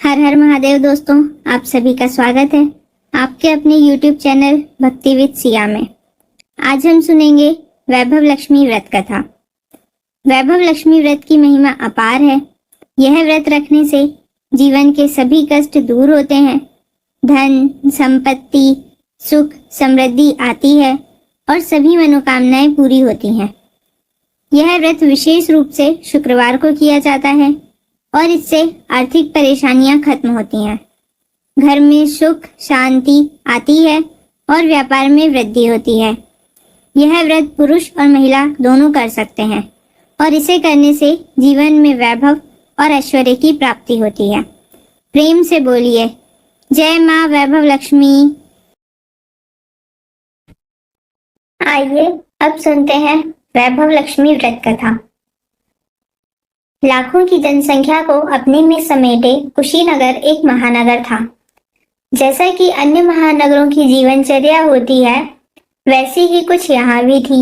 हर हर महादेव दोस्तों, आप सभी का स्वागत है आपके अपने YouTube चैनल भक्ति विद सिया में। आज हम सुनेंगे वैभव लक्ष्मी व्रत कथा। वैभव लक्ष्मी व्रत की महिमा अपार है। यह व्रत रखने से जीवन के सभी कष्ट दूर होते हैं, धन संपत्ति सुख समृद्धि आती है और सभी मनोकामनाएं पूरी होती हैं। यह व्रत विशेष रूप से शुक्रवार को किया जाता है और इससे आर्थिक परेशानियां खत्म होती हैं, घर में सुख शांति आती है और व्यापार में वृद्धि होती है। यह व्रत पुरुष और महिला दोनों कर सकते हैं और इसे करने से जीवन में वैभव और ऐश्वर्य की प्राप्ति होती है। प्रेम से बोलिए जय माँ वैभव लक्ष्मी। आइए अब सुनते हैं वैभव लक्ष्मी व्रत कथा। लाखों की जनसंख्या को अपने में समेटे कुशीनगर एक महानगर था। जैसा कि अन्य महानगरों की जीवनचर्या होती है, वैसी ही कुछ यहाँ भी थी।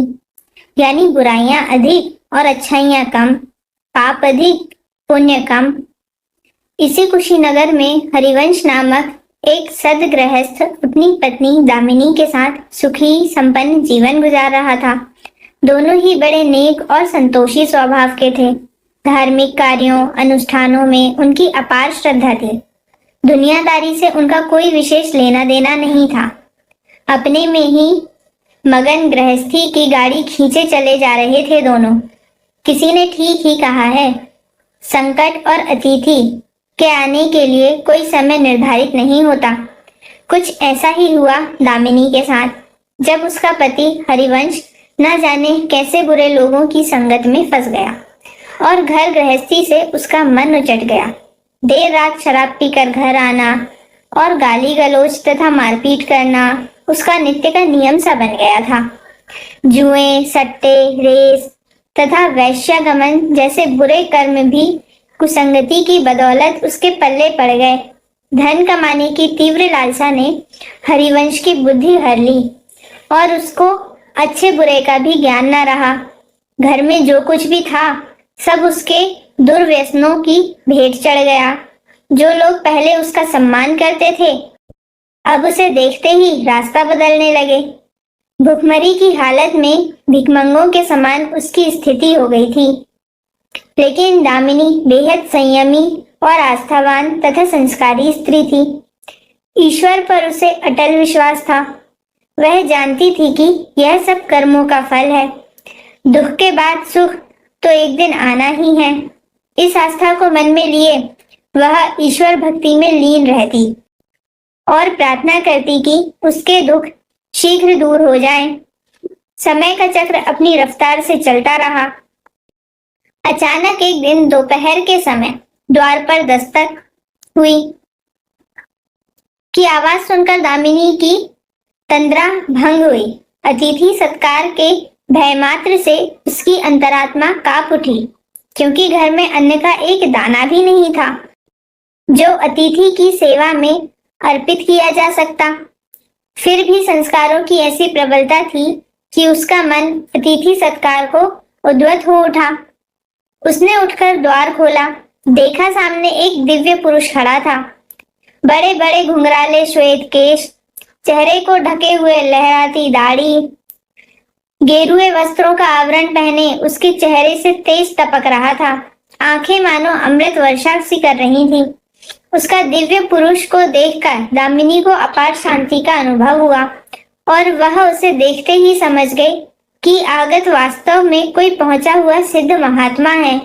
यानी बुराइयां अधिक और अच्छाइयां कम, पाप अधिक पुण्य कम। इसी कुशीनगर में हरिवंश नामक एक सद्गृहस्थ अपनी पत्नी दामिनी के साथ सुखी संपन्न जीवन गुजार रहा था। दोनों ही बड़े नेक और संतोषी स्वभाव के थे। धार्मिक कार्यों अनुष्ठानों में उनकी अपार श्रद्धा थी। दुनियादारी से उनका कोई विशेष लेना देना नहीं था। अपने में ही मगन गृहस्थी की गाड़ी खींचे चले जा रहे थे दोनों। किसी ने ठीक ही कहा है, संकट और अतिथि के आने के लिए कोई समय निर्धारित नहीं होता। कुछ ऐसा ही हुआ दामिनी के साथ, जब उसका पति हरिवंश न जाने कैसे बुरे लोगों की संगत में फंस गया और घर गृहस्थी से उसका मन उचट गया। देर रात शराब पीकर घर आना और गाली गलौज तथा मारपीट करना उसका नित्य का नियम सा बन गया था। जुए सट्टे रेस तथा वैश्यागमन जैसे बुरे कर्म भी कुसंगति की बदौलत उसके पल्ले पड़ गए। धन कमाने की तीव्र लालसा ने हरिवंश की बुद्धि हर ली और उसको अच्छे बुरे का भी ज्ञान न रहा। घर में जो कुछ भी था सब उसके दुर्व्यसनों की भेंट चढ़ गया। जो लोग पहले उसका सम्मान करते थे अब उसे देखते ही रास्ता बदलने लगे। भुखमरी की हालत में भिखमंगों के समान उसकी स्थिति हो गई थी। लेकिन दामिनी बेहद संयमी और आस्थावान तथा संस्कारी स्त्री थी। ईश्वर पर उसे अटल विश्वास था। वह जानती थी कि यह सब कर्मों का फल है। दुख के बाद सुख तो एक दिन आना ही है। इस आस्था को मन में लिए वह ईश्वर भक्ति में लीन रहती और प्रार्थना करती कि उसके दुख शीघ्र दूर हो जाएं। समय का चक्र अपनी रफ्तार से चलता रहा। अचानक एक दिन दोपहर के समय द्वार पर दस्तक हुई की आवाज सुनकर दामिनी की तंद्रा भंग हुई। अतिथि सत्कार के भय मात्र से उसकी अंतरात्मा कांप उठी, क्योंकि घर में अन्न का एक दाना भी नहीं था जो अतिथि की सेवा में अर्पित किया जा सकता। फिर भी संस्कारों की ऐसी प्रबलता थी कि उसका मन अतिथि सत्कार को उद्वत हो उठा। उसने उठकर द्वार खोला, देखा सामने एक दिव्य पुरुष खड़ा था। बड़े बड़े घुंघराले श्वेत केश, चेहरे को ढके हुए लहराती दाढ़ी, गेरुए वस्त्रों का आवरण पहने उसके चेहरे से तेज टपक रहा था। आंखें मानो अमृत वर्षा सी कर रही थी। उसका दिव्य पुरुष को देखकर दामिनी को अपार शांति का अनुभव हुआ और वह उसे देखते ही समझ गई कि आगत वास्तव में कोई पहुंचा हुआ सिद्ध महात्मा है।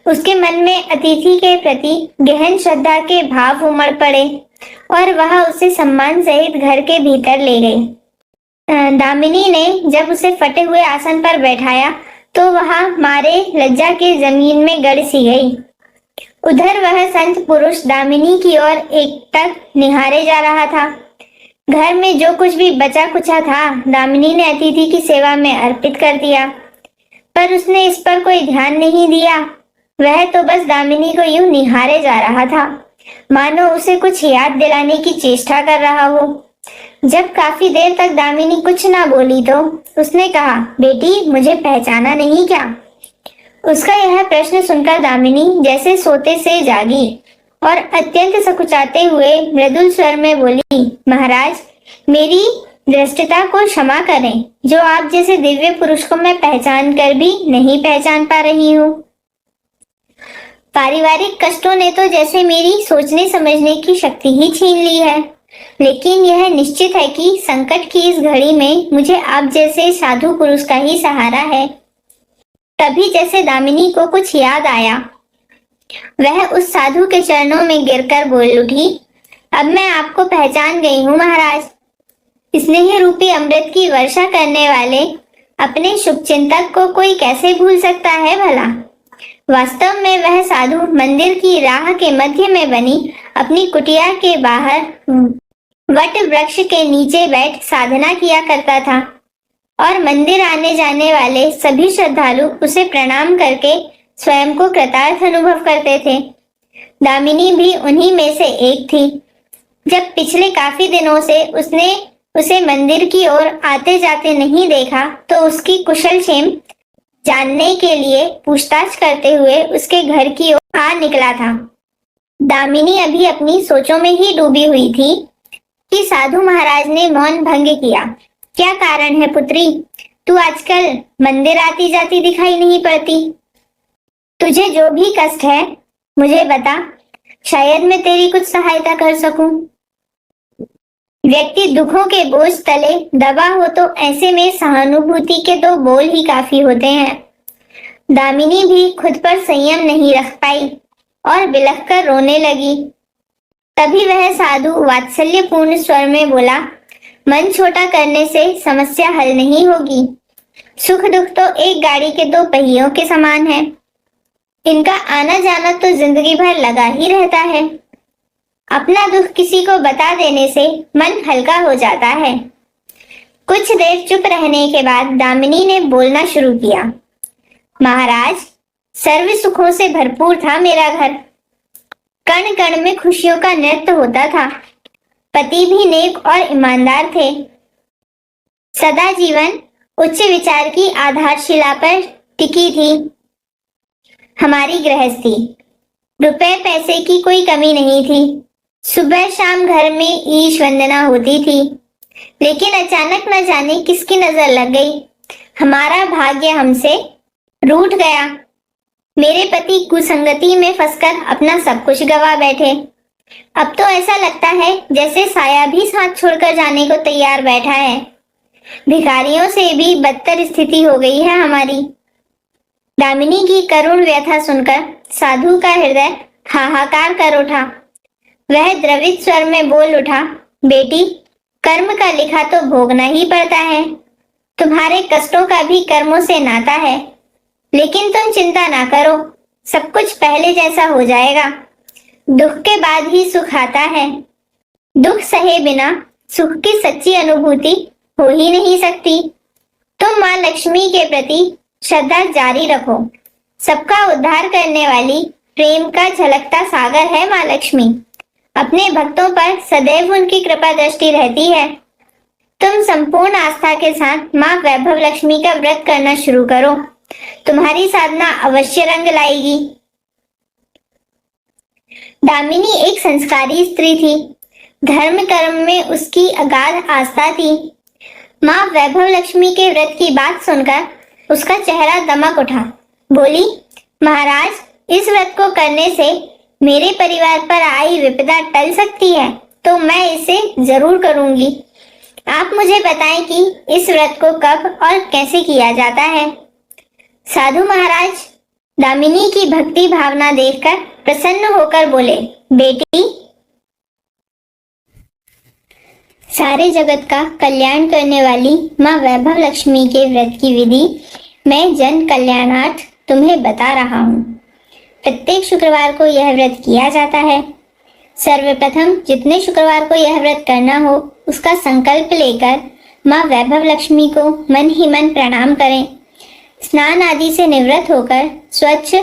उसके मन में अतिथि के प्रति गहन श्रद्धा के भाव उमड़ पड़े और वह उसे सम्मान सहित घर के भीतर ले गई। दामिनी ने जब उसे फटे हुए आसन पर बैठाया तो वह मारे लज्जा के जमीन में गड़ सी गई। उधर वह संत पुरुष दामिनी की ओर एकटक निहारे जा रहा था। घर में जो कुछ भी बचा कुचा था दामिनी ने अतिथि की सेवा में अर्पित कर दिया, पर उसने इस पर कोई ध्यान नहीं दिया। वह तो बस दामिनी को यूं निहारे जा रहा था, मानो उसे कुछ याद दिलाने की चेष्टा कर रहा हो। जब काफी देर तक दामिनी कुछ ना बोली तो उसने कहा, बेटी मुझे पहचाना नहीं क्या? उसका यह प्रश्न सुनकर दामिनी जैसे सोते से जागी और अत्यंत सकुचाते हुए मृदुल स्वर में बोली, महाराज, मेरी दृष्टता को क्षमा करें, जो आप जैसे दिव्य पुरुष को मैं पहचान कर भी नहीं पहचान पा रही हूँ। पारिवारिक कष्टों ने तो जैसे मेरी सोचने समझने की शक्ति ही छीन ली है, लेकिन यह निश्चित है कि संकट की इस घड़ी में मुझे आप जैसे साधु पुरुष का ही सहारा है। तभी जैसे दामिनी को कुछ याद आया, वह उस साधु के चरणों में गिरकर बोल उठी, अब मैं आपको पहचान गई हूँ महाराज। स्नेह रूपी अमृत की वर्षा करने वाले अपने शुभचिंतक को कोई कैसे भूल सकता है भला। वास्तव में वह साधु मंदिर की राह के मध्य में बनी अपनी कुटिया के बाहर वट वृक्ष के नीचे बैठ साधना किया करता था और मंदिर आने जाने वाले सभी श्रद्धालु उसे प्रणाम करके स्वयं को कृतार्थ अनुभव करते थे। दामिनी भी उन्हीं में से एक थी। जब पिछले काफी दिनों से उसने उसे मंदिर की ओर आते जाते नहीं देखा, तो उसकी कुशल क्षेम जानने के लिए पूछताछ करते हुए उसके घर की ओर आ निकला था। दामिनी अभी अपनी सोचों में ही डूबी हुई थी कि साधु महाराज ने मौन भंग किया। क्या कारण है पुत्री, तू आजकल मंदिर आती जाती दिखाई नहीं पड़ती? तुझे जो भी कष्ट है मुझे बता, शायद मैं तेरी कुछ सहायता कर सकूं। व्यक्ति दुखों के बोझ तले दबा हो तो ऐसे में सहानुभूति के तो बोल ही काफी होते हैं। दामिनी भी खुद पर संयम नहीं रख पाई और बिलख कर रोने लगी। तभी वह साधु वात्सल्यपूर्ण स्वर में बोला, मन छोटा करने से समस्या हल नहीं होगी। सुख दुख तो एक गाड़ी के दो पहियों के समान है, इनका आना जाना तो जिंदगी भर लगा ही रहता है। अपना दुख किसी को बता देने से मन हल्का हो जाता है। कुछ देर चुप रहने के बाद दामिनी ने बोलना शुरू किया, महाराज, सर्व सुखों से भरपूर था मेरा घर। कण कण में खुशियों का नृत्य होता था। पति भी नेक और ईमानदार थे। सदा जीवन उच्च विचार की आधारशिला पर टिकी थी। हमारी गृहस्थी, रुपए पैसे की कोई कमी नहीं थी। सुबह शाम घर में ईश वंदना होती थी। लेकिन अचानक न जाने किसकी नजर लग गई। हमारा भाग्य हमसे रूठ गया। मेरे पति कुसंगति में फंसकर अपना सब कुछ गवा बैठे। अब तो ऐसा लगता है जैसे साया भी साथ छोड़कर जाने को तैयार बैठा है। भिखारियों से भी बदतर स्थिति हो गई है हमारी। दामिनी की करुण व्यथा सुनकर साधु का हृदय हाहाकार कर उठा। वह द्रवित स्वर में बोल उठा, बेटी, कर्म का लिखा तो भोगना ही पड़ता है। तुम्हारे कष्टों का भी कर्मों से नाता है। लेकिन तुम चिंता ना करो, सब कुछ पहले जैसा हो जाएगा। दुख के बाद ही सुख आता है। दुख सहे बिना सुख की सच्ची अनुभूति हो ही नहीं सकती। तुम माँ लक्ष्मी के प्रति श्रद्धा जारी रखो। सबका उद्धार करने वाली प्रेम का झलकता सागर है माँ लक्ष्मी। अपने भक्तों पर सदैव उनकी कृपा दृष्टि रहती है। तुम संपूर्ण आस्था के साथ माँ वैभव लक्ष्मी का व्रत करना शुरू करो। तुम्हारी साधना अवश्य रंग लाएगी। दामिनी एक संस्कारी स्त्री थी। धर्म कर्म में उसकी अगाध आस्था थी। माँ वैभव लक्ष्मी के व्रत की बात सुनकर उसका चेहरा दमक उठा। बोली, महाराज, इस व्रत को करने से मेरे परिवार पर आई विपदा टल सकती है, तो मैं इसे जरूर करूंगी। आप मुझे बताएं कि इस व्रत को कब और कैसे किया जाता है। साधु महाराज दामिनी की भक्ति भावना देखकर प्रसन्न होकर बोले, बेटी, सारे जगत का कल्याण करने वाली माँ वैभव लक्ष्मी के व्रत की विधि मैं जन कल्याणार्थ तुम्हें बता रहा हूँ। प्रत्येक शुक्रवार को यह व्रत किया जाता है। सर्वप्रथम जितने शुक्रवार को यह व्रत करना हो, उसका संकल्प लेकर माँ वैभव लक्ष्मी को मन ही मन प्रणाम करें। स्नान आदि से निवृत्त होकर स्वच्छ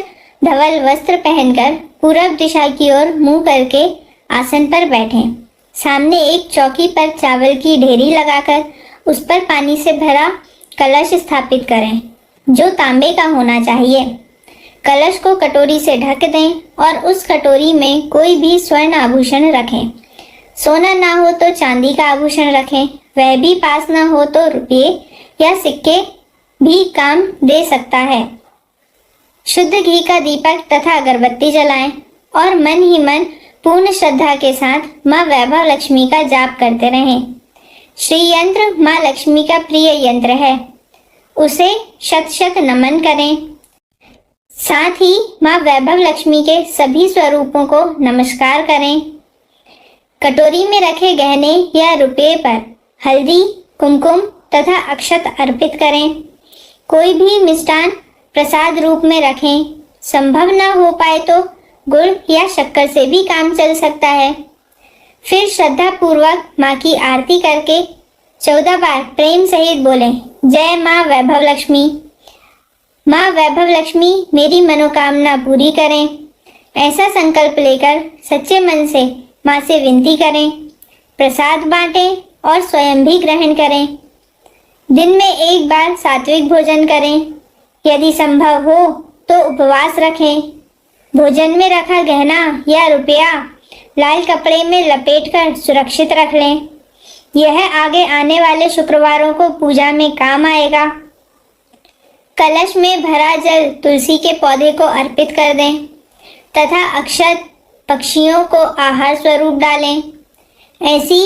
धवल वस्त्र पहनकर पूरब दिशा की ओर मुंह करके आसन पर बैठें। सामने एक चौकी पर चावल की ढेरी लगाकर उस पर पानी से भरा कलश स्थापित करें, जो तांबे का होना चाहिए। कलश को कटोरी से ढक दें और उस कटोरी में कोई भी स्वर्ण आभूषण रखें। सोना ना हो तो चांदी का आभूषण रखें, वह भी पास ना हो तो रुपये या सिक्के भी काम दे सकता है। शुद्ध घी का दीपक तथा अगरबत्ती जलाएं और मन ही मन पूर्ण श्रद्धा के साथ माँ वैभव लक्ष्मी का जाप करते रहें। श्री यंत्र माँ लक्ष्मी का प्रिय यंत्र है, उसे शत शत नमन करें। साथ ही माँ वैभव लक्ष्मी के सभी स्वरूपों को नमस्कार करें। कटोरी में रखे गहने या रुपये पर हल्दी, कुमकुम तथा अक्षत अर्पित करें। कोई भी मिष्टान प्रसाद रूप में रखें। संभव न हो पाए तो गुड़ या शक्कर से भी काम चल सकता है। फिर श्रद्धा पूर्वक माँ की आरती करके 14 बार प्रेम सहित बोलें, जय माँ वैभव लक्ष्मी। माँ वैभव लक्ष्मी मेरी मनोकामना पूरी करें, ऐसा संकल्प लेकर सच्चे मन से माँ से विनती करें। प्रसाद बांटें और स्वयं भी ग्रहण करें। दिन में एक बार सात्विक भोजन करें। यदि संभव हो तो उपवास रखें। भोजन में रखा गहना या रुपया लाल कपड़े में लपेटकर सुरक्षित रख लें। यह आगे आने वाले शुक्रवारों को पूजा में काम आएगा। कलश में भरा जल तुलसी के पौधे को अर्पित कर दें तथा अक्षत पक्षियों को आहार स्वरूप डालें। ऐसी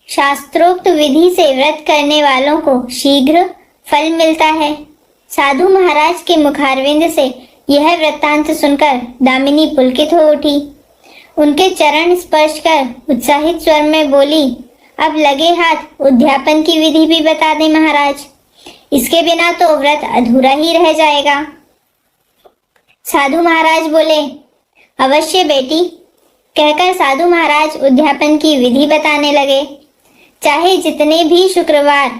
शास्त्रोक्त विधि से व्रत करने वालों को शीघ्र फल मिलता है। साधु महाराज के मुखारविंद से यह वृत्तांत सुनकर दामिनी पुलकित हो उठी। उनके चरण स्पर्श कर उत्साहित स्वर में बोली, अब लगे हाथ उद्यापन की विधि भी बता दें महाराज, इसके बिना तो व्रत अधूरा ही रह जाएगा। साधु महाराज बोले, अवश्य बेटी। कहकर साधु महाराज उद्यापन की विधि बताने लगे। चाहे जितने भी शुक्रवार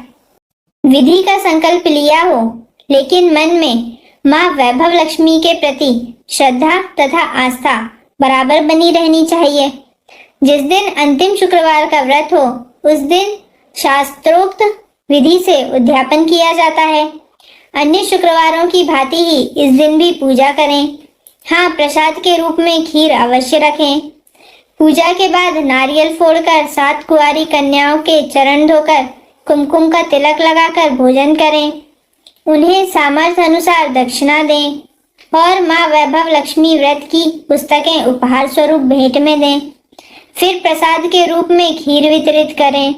विधि का संकल्प लिया हो, लेकिन मन में माँ वैभव लक्ष्मी के प्रति श्रद्धा तथा आस्था बराबर बनी रहनी चाहिए। जिस दिन अंतिम शुक्रवार का व्रत हो, उस दिन शास्त्रोक्त विधि से उद्यापन किया जाता है। अन्य शुक्रवारों की भांति ही इस दिन भी पूजा करें। हाँ, प्रसाद के रूप में खीर अवश्य रखें। पूजा के बाद नारियल फोड़कर 7 कुंवारी कन्याओं के चरण धोकर कुमकुम का तिलक लगाकर भोजन करें। उन्हें सामर्थ्य अनुसार दक्षिणा दें और माँ वैभव लक्ष्मी व्रत की पुस्तकें उपहार स्वरूप भेंट में दें। फिर प्रसाद के रूप में खीर वितरित करें।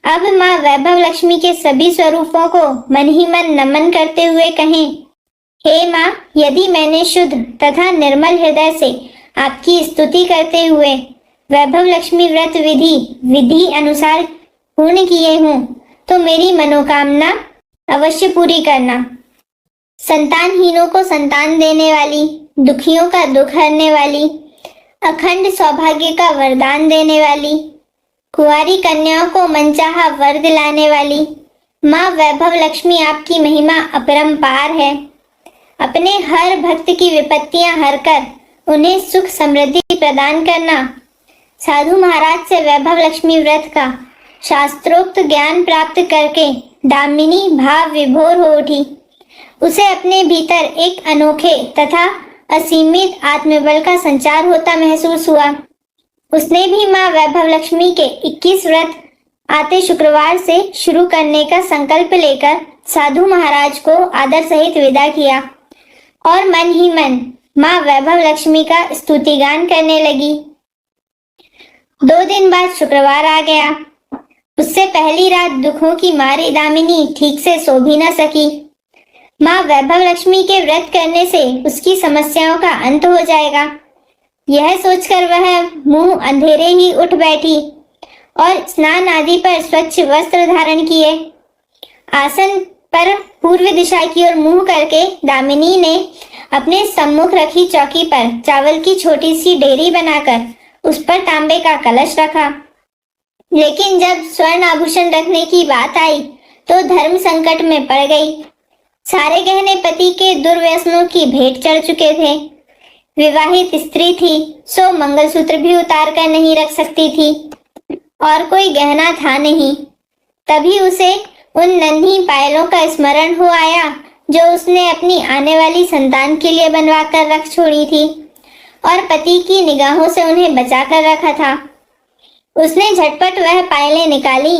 अब माँ वैभव लक्ष्मी के सभी स्वरूपों को मन ही मन नमन करते हुए कहें, हे माँ, यदि मैंने शुद्ध तथा निर्मल हृदय से आपकी स्तुति करते हुए वैभव लक्ष्मी व्रत विधि अनुसार पूर्ण किए हूँ, तो मेरी मनोकामना अवश्य पूरी करना। संतानहीनों को संतान देने वाली, दुखियों का दुख हरने वाली, अखंड सौभाग्य का वरदान देने वाली, कुंवारी कन्याओं को मनचाहा वर दिलाने वाली माँ वैभव लक्ष्मी आपकी महिमा अपरंपार है। अपने हर भक्त की विपत्तियां हरकर उन्हें सुख समृद्धि प्रदान करना। साधु महाराज से वैभव लक्ष्मी व्रत का शास्त्रोक्त ज्ञान प्राप्त करके दामिनी भाव विभोर हो उठी। उसे अपने भीतर एक अनोखे तथा असीमित आत्मबल का संचार होता महसूस हुआ। उसने भी माँ वैभव लक्ष्मी के 21 व्रत आते शुक्रवार से शुरू करने का संकल्प लेकर साधु महाराज को आदर सहित विदा किया और मन ही मन माँ वैभव लक्ष्मी का स्तुतिगान करने लगी। 2 दिन बाद शुक्रवार आ गया। उससे पहली रात दुखों की मारी दामिनी ठीक से सो भी न सकी। माँ वैभव लक्ष्मी के व्रत करने से उसकी समस्याओं का अंत हो जाएगा, यह सोचकर वह मुंह अंधेरे ही उठ बैठी और स्नान आदि पर स्वच्छ वस्त्र धारण किए। आसन पर पूर्व दिशा की ओर मुंह करके दामिनी ने अपने सम्मुख रखी चौकी पर चावल की छोटी सी डेरी बनाकर उस पर तांबे का कलश रखा। लेकिन जब स्वर्ण आभूषण रखने की बात आई तो धर्म संकट में पड़ गई। सारे गहने पति के दुर्व्यसनों की भेंट चढ़ चुके थे। विवाहित स्त्री थी, सो मंगलसूत्र भी उतार कर नहीं रख सकती थी और कोई गहना था नहीं। तभी उसे उन नन्ही पायलों का स्मरण हो आया जो उसने अपनी आने वाली संतान के लिए बनवा कर रख छोड़ी थी और पति की निगाहों से उन्हें बचा कर रखा था। उसने झटपट वह पायलें निकाली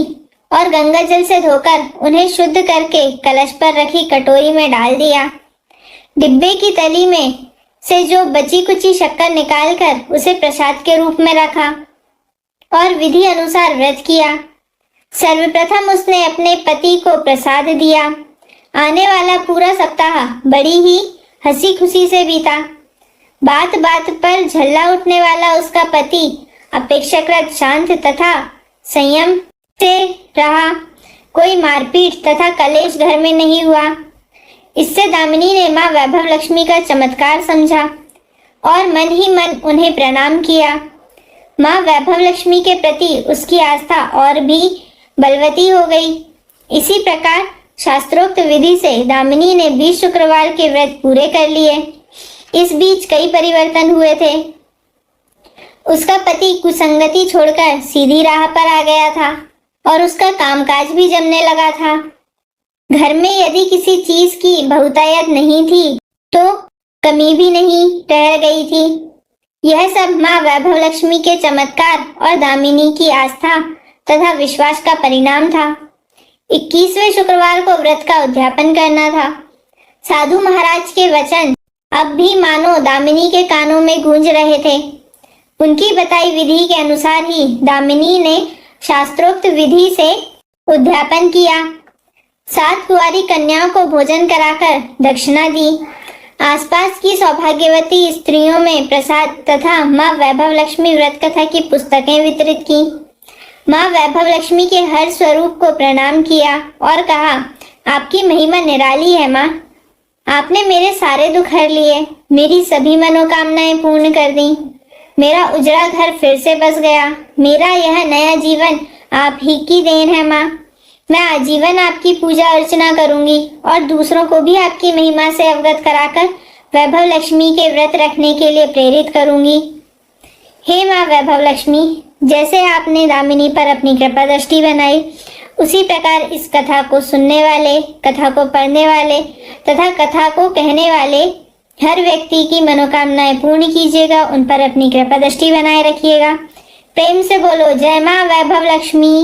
और गंगा जल से धोकर उन्हें शुद्ध करके कलश पर रखी कटोरी में डाल दिया। डिब्बे की तली में से जो बची कुची शक्कर निकालकर उसे प्रसाद के रूप में रखा और विधि अनुसार व्रत किया। सर्वप्रथम उसने अपने पति को प्रसाद दिया। आने वाला पूरा सप्ताह बड़ी ही हंसी खुशी से बीता। बात बात पर झल्ला उठने वाला उसका पति अपेक्षाकृत शांत तथा संयम से रहा। कोई मारपीट तथा कलेश घर में नहीं हुआ। इससे दामिनी ने माँ वैभव लक्ष्मी का चमत्कार समझा और मन ही मन उन्हें प्रणाम किया। माँ वैभव लक्ष्मी के प्रति उसकी आस्था और भी बलवती हो गई। इसी प्रकार शास्त्रोक्त विधि से दामिनी ने 20 शुक्रवार के व्रत पूरे कर लिए। इस बीच कई परिवर्तन हुए थे। उसका पति कुसंगति छोड़कर सीधी राह पर आ गया था और उसका कामकाज भी जमने लगा था। घर में यदि किसी चीज की बहुतायत नहीं थी तो कमी भी नहीं रह गई थी। यह सब माँ वैभव लक्ष्मी के चमत्कार और दामिनी की आस्था तथा विश्वास का परिणाम था। 21वें शुक्रवार को व्रत का उद्यापन करना था। साधु महाराज के वचन अब भी मानो दामिनी के कानों में गूंज रहे थे। उनकी बताई विधि के अनुसार ही दामिनी ने शास्त्रोक्त विधि से उद्यापन किया। 7 कुंवारी कन्याओं को भोजन कराकर दक्षिणा दी। आसपास की सौभाग्यवती स्त्रियों में प्रसाद तथा माँ वैभव लक्ष्मी व्रत कथा की पुस्तकें वितरित की। माँ वैभव लक्ष्मी के हर स्वरूप को प्रणाम किया और कहा, आपकी महिमा निराली है माँ। आपने मेरे सारे दुख हर लिए, मेरी सभी मनोकामनाएं पूर्ण कर दी। मेरा उजड़ा घर फिर से बस गया। मेरा यह नया जीवन आप ही की देन है माँ। मैं आजीवन आपकी पूजा अर्चना करूंगी और दूसरों को भी आपकी महिमा से अवगत कराकर वैभव लक्ष्मी के व्रत रखने के लिए प्रेरित करूंगी। हे माँ वैभव लक्ष्मी, जैसे आपने दामिनी पर अपनी कृपा दृष्टि बनाई, उसी प्रकार इस कथा को सुनने वाले, कथा को पढ़ने वाले तथा कथा को कहने वाले हर व्यक्ति की मनोकामनाएं पूर्ण कीजिएगा। उन पर अपनी कृपा दृष्टि बनाए रखिएगा। प्रेम से बोलो जय माँ वैभव लक्ष्मी।